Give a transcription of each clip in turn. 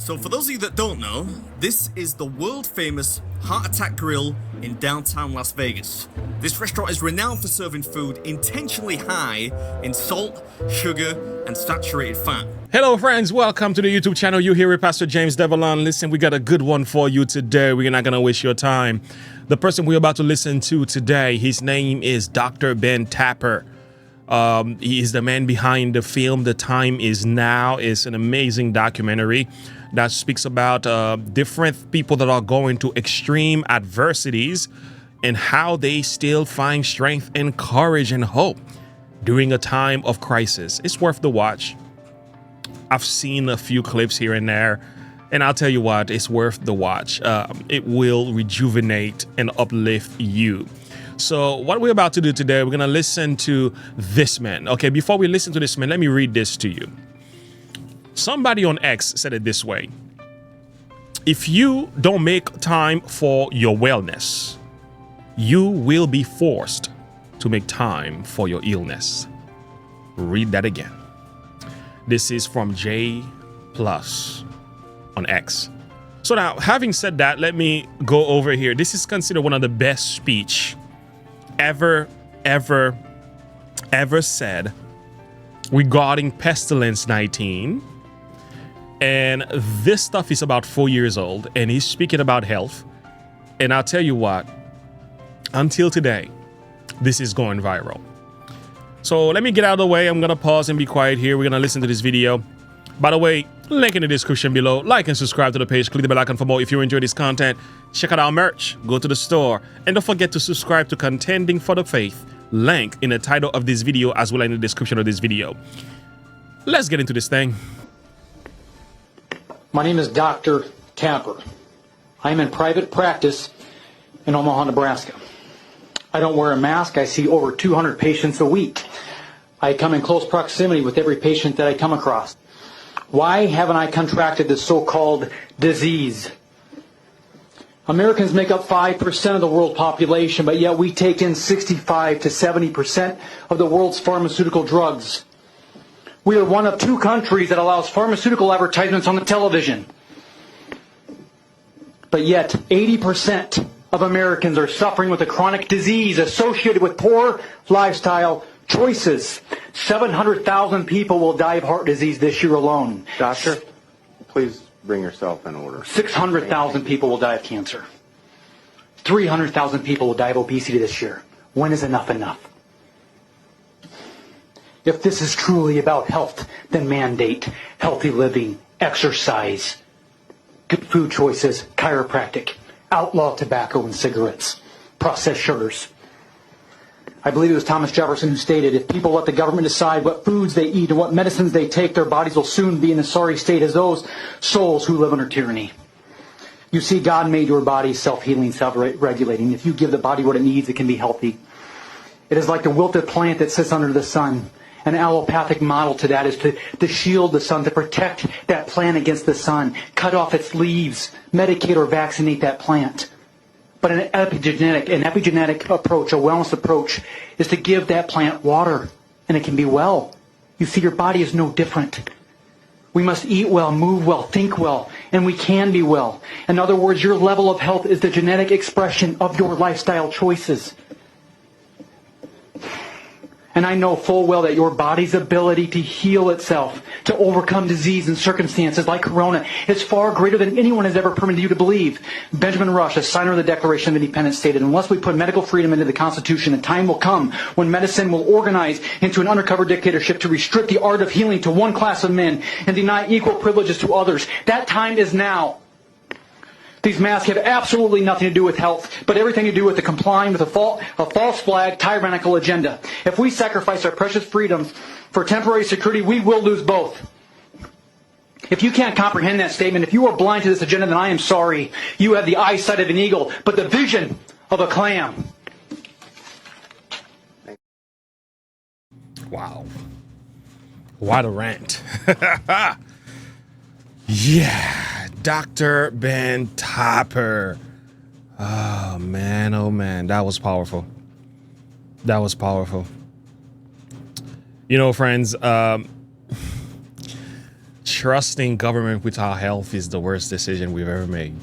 So for those of you that don't know, this is the world famous Heart Attack Grill in downtown Las Vegas. This restaurant is renowned for serving food intentionally high in salt, sugar, and saturated fat. Hello friends, welcome to the YouTube channel. You here with Pastor James Devalon. Listen, we got a good one for you today. We're not gonna waste your time. The person we're about to listen to today, his name is Dr. Ben Tapper. He is the man behind the film The Time Is Now. It's an amazing documentary that speaks about different people that are going to extreme adversities and how they still find strength and courage and hope during a time of crisis. It's worth the watch. I've seen a few clips here and there, and I'll tell you what, it's worth the watch. It will rejuvenate and uplift you. So what we're about to do today, we're going to listen to this man. Okay, before we listen to this man, let me read this to you. Somebody on X said it this way. If you don't make time for your wellness, you will be forced to make time for your illness. Read that again. This is from J Plus on X. So now, having said that, let me go over here. This is considered one of the best speech ever said regarding pestilence 19. And this stuff is about 4 years old, and he's speaking about health. And I'll tell you what, until today, this is going viral. So let me get out of the way. I'm gonna pause and be quiet here. We're gonna listen to this video. By the way, link in the description below. Like and subscribe to the page. Click the bell icon for more. If you enjoy this content, check out our merch. Go to the store. And don't forget to subscribe to Contending for the Faith. Link in the title of this video as well as in the description of this video. Let's get into this thing. My name is Dr. Tapper. I am in private practice in Omaha, Nebraska. I don't wear a mask. I see over 200 patients a week. I come in close proximity with every patient that I come across. Why haven't I contracted this so-called disease? Americans make up 5% of the world population, but yet we take in 65 to 70% of the world's pharmaceutical drugs. We are one of 2 countries that allows pharmaceutical advertisements on the television. But yet 80% of Americans are suffering with a chronic disease associated with poor lifestyle choices. 700,000 people will die of heart disease this year alone. Doctor, please bring yourself in order. 600,000 people will die of cancer. 300,000 people will die of obesity this year. When is enough enough? If this is truly about health, then mandate healthy living, exercise, good food choices, chiropractic, outlaw tobacco and cigarettes, processed sugars. I believe it was Thomas Jefferson who stated, if people let the government decide what foods they eat and what medicines they take, their bodies will soon be in a sorry state as those souls who live under tyranny. You see, God made your body self-healing, self-regulating. If you give the body what it needs, it can be healthy. It is like the wilted plant that sits under the sun. An allopathic model to that is to shield the sun, to protect that plant against the sun, cut off its leaves, medicate or vaccinate that plant. But an epigenetic approach, a wellness approach, is to give that plant water, and it can be well. You see, your body is no different. We must eat well, move well, think well, and we can be well. In other words, your level of health is the genetic expression of your lifestyle choices. And I know full well that your body's ability to heal itself, to overcome disease and circumstances like corona, is far greater than anyone has ever permitted you to believe. Benjamin Rush, a signer of the Declaration of Independence, stated, unless we put medical freedom into the Constitution, a time will come when medicine will organize into an undercover dictatorship to restrict the art of healing to one class of men and deny equal privileges to others. That time is now. These masks have absolutely nothing to do with health, but everything to do with the complying with a false flag, tyrannical agenda. If we sacrifice our precious freedoms for temporary security, we will lose both. If you can't comprehend that statement, if you are blind to this agenda, then I am sorry. You have the eyesight of an eagle, but the vision of a clam. Wow. What a rant. Yeah, Dr. Ben Tapper. Oh man, that was powerful. That was powerful. You know, friends, trusting government with our health is the worst decision we've ever made.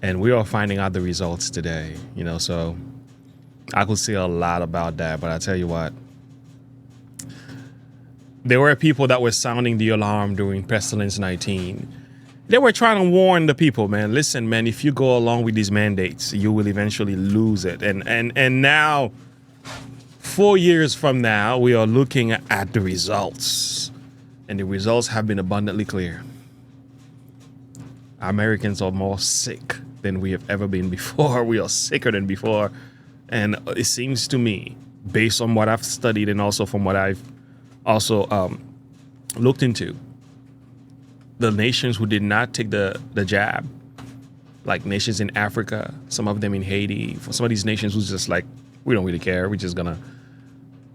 And we are finding out the results today, you know, so I could say a lot about that, but I tell you what, there were people that were sounding the alarm during Pestilence 19. They were trying to warn the people, man. Listen, man, if you go along with these mandates, you will eventually lose it. And now, 4 years from now, we are looking at the results. And the results have been abundantly clear. Americans are more sick than we have ever been before. We are sicker than before. And it seems to me, based on what I've studied and also from what I've also looked into, the nations who did not take the jab, like nations in Africa, some of them in Haiti, for some of these nations who's just like, we don't really care. We're just gonna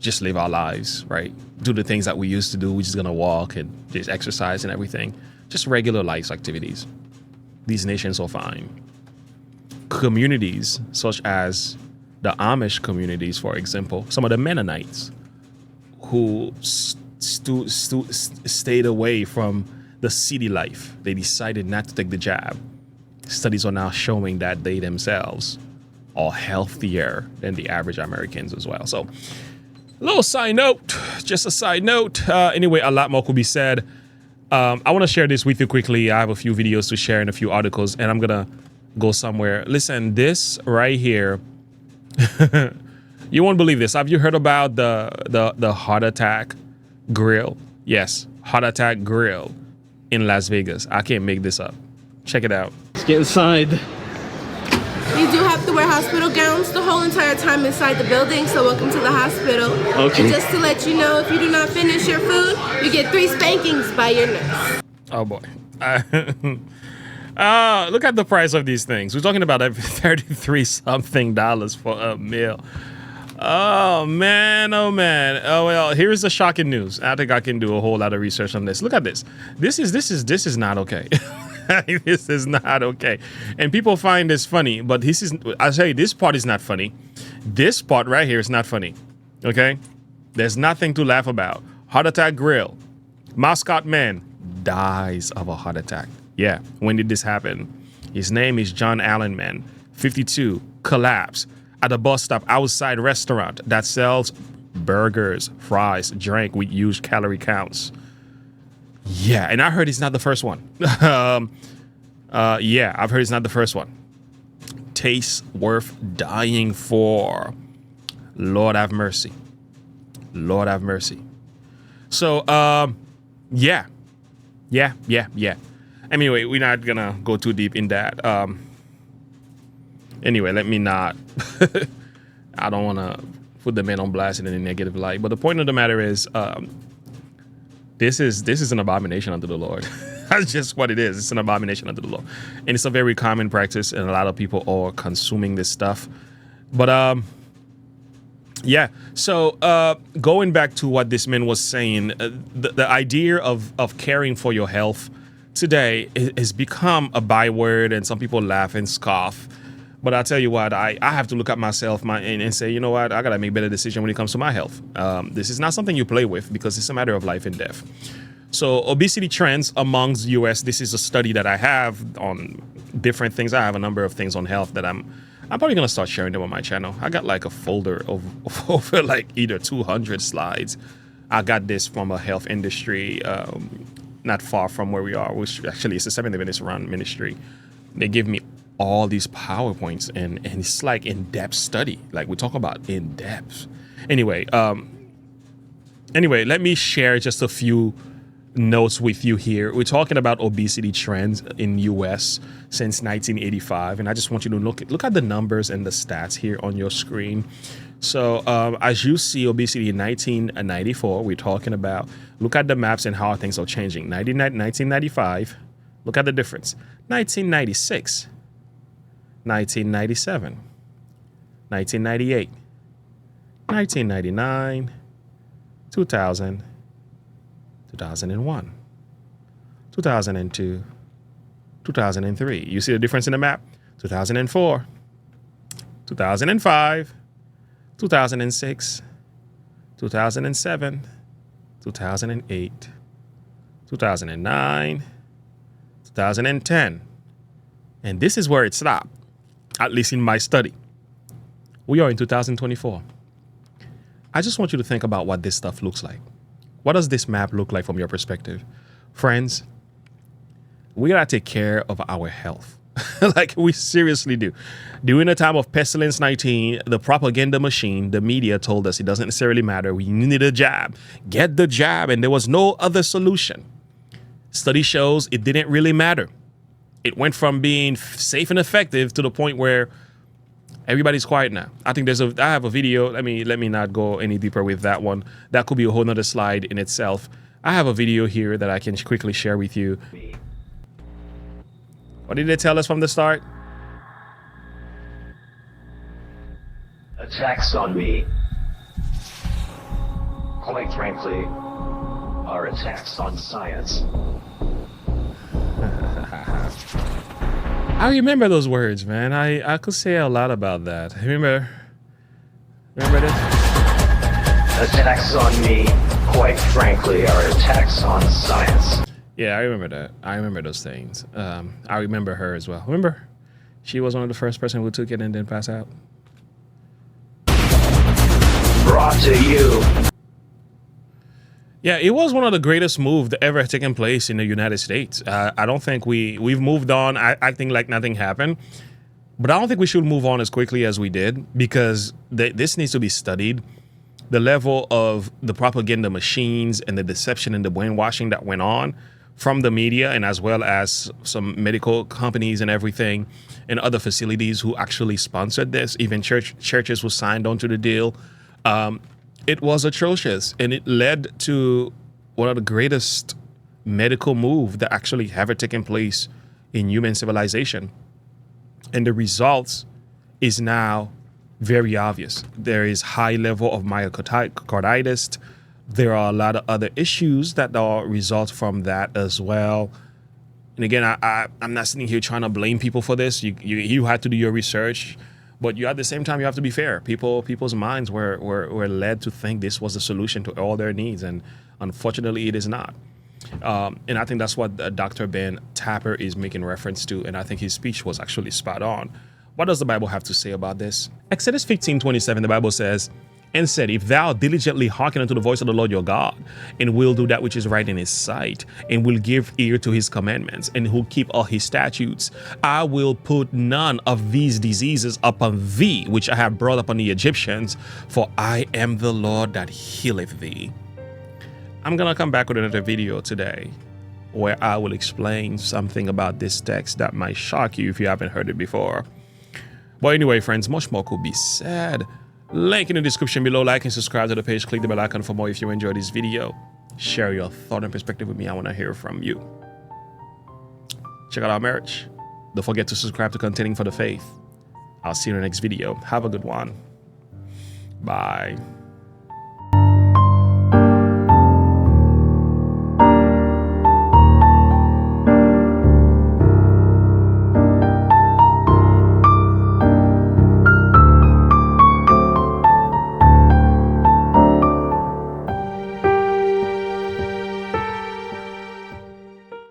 just live our lives, right? Do the things that we used to do. We're just gonna walk and just exercise and everything. Just regular life activities. These nations are fine. Communities such as the Amish communities, for example, some of the Mennonites who stayed away from the city life. They decided not to take the jab. Studies are now showing that they themselves are healthier than the average Americans as well. So, little side note, just a side note. Anyway, a lot more could be said. I want to share this with you quickly. I have a few videos to share and a few articles, and I'm gonna go somewhere. Listen, this right here, you won't believe this. Have you heard about the heart attack grill? Yes, heart attack grill in Las Vegas. I can't make this up. Check it out. Let's get inside. You do have to wear hospital gowns the whole entire time inside the building, so welcome to the hospital. Okay. And just to let you know, if you do not finish your food, you get 3 spankings by your nurse. Oh boy. Look at the price of these things. We're talking about $33 something for a meal. Oh man, oh man. Oh well, here's the shocking news. I think I can do a whole lot of research on this. Look at this. This is not okay. This is not okay. And people find this funny, but I'll tell you, this part is not funny. This part right here is not funny. Okay? There's nothing to laugh about. Heart attack grill. Mascot man dies of a heart attack. Yeah. When did this happen? His name is John Allen, man. 52. Collapse at a bus stop outside restaurant that sells burgers, fries, drink with huge calorie counts. Yeah, and I heard it's not the first one. Yeah, I've heard it's not the first one. Tastes worth dying for. Lord have mercy. Lord have mercy. So, yeah. Anyway, we're not gonna go too deep in that. Anyway, let me not. I don't want to put the man on blast in a negative light. But the point of the matter is, this is an abomination unto the Lord. That's just what it is. It's an abomination unto the Lord. And it's a very common practice, and a lot of people are consuming this stuff. But yeah. So going back to what this man was saying, the idea of caring for your health today has become a byword, and some people laugh and scoff. But I'll tell you what, I have to look at myself and say, you know what, I got to make better decisions when it comes to my health. This is not something you play with, because it's a matter of life and death. So Obesity Trends amongst US, this is a study that I have on different things. I have a number of things on health that I'm probably going to start sharing them on my channel. I got like a folder of over like either 200 slides. I got this from a health industry not far from where we are, which actually is a 70 minutes run ministry. They give me all these PowerPoints, and it's like in-depth study. Like we talk about in-depth. Anyway, let me share just a few notes with you here. We're talking about obesity trends in US since 1985, and I just want you to look at the numbers and the stats here on your screen. So as you see obesity in 1994, we're talking about, look at the maps and how things are changing. 1995, look at the difference. 1996, 1997, 1998, 1999, 2000, 2001, 2002, 2003. You see the difference in the map? 2004, 2005, 2006, 2007, 2008, 2009, 2010. And this is where it stopped, at least in my study. We are in 2024. I just want you to think about what this stuff looks like. What does this map look like from your perspective? Friends, we gotta take care of our health. Like we seriously do. During the time of Pestilence 19, the propaganda machine, the media told us it doesn't necessarily matter. We need a jab. Get the jab, and there was no other solution. Study shows it didn't really matter. It went from being safe and effective to the point where everybody's quiet now. I think I have a video. Let me not go any deeper with that one. That could be a whole nother slide in itself. I have a video here that I can quickly share with you. What did they tell us from the start? Attacks on me, quite frankly, are attacks on science. I remember those words, man. I could say a lot about that. Remember this? Attacks on me, quite frankly, are attacks on science. Yeah, I remember that. I remember those things. I remember her as well. Remember? She was one of the first person who took it and then passed out. Brought to you. Yeah, it was one of the greatest moves that ever taken place in the United States. I don't think we've moved on acting like nothing happened. But I don't think we should move on as quickly as we did, because this needs to be studied. The level of the propaganda machines and the deception and the brainwashing that went on from the media, and as well as some medical companies and everything and other facilities who actually sponsored this, even churches who signed onto the deal. It was atrocious, and it led to one of the greatest medical moves that actually ever taken place in human civilization. And the results is now very obvious. There is high level of myocarditis. There are a lot of other issues that are result from that as well. And again, I'm not sitting here trying to blame people for this. You had to do your research. But at the same time, you have to be fair. People's minds were led to think this was a solution to all their needs, and unfortunately, it is not. And I think that's what Dr. Ben Tapper is making reference to, and I think his speech was actually spot on. What does the Bible have to say about this? Exodus 15:27, the Bible says, and said, if thou diligently hearken unto the voice of the Lord your God, and will do that which is right in his sight, and will give ear to his commandments, and who keep all his statutes, I will put none of these diseases upon thee, which I have brought upon the Egyptians, for I am the Lord that healeth thee. I'm gonna come back with another video today where I will explain something about this text that might shock you if you haven't heard it before. But anyway, friends, much more could be said. Link in the description below. Like and subscribe to the page. Click the bell icon for more if you enjoyed this video. Share your thought and perspective with me. I want to hear from you. Check out our merch. Don't forget to subscribe to Contending for the Faith. I'll see you in the next video. Have a good one. Bye.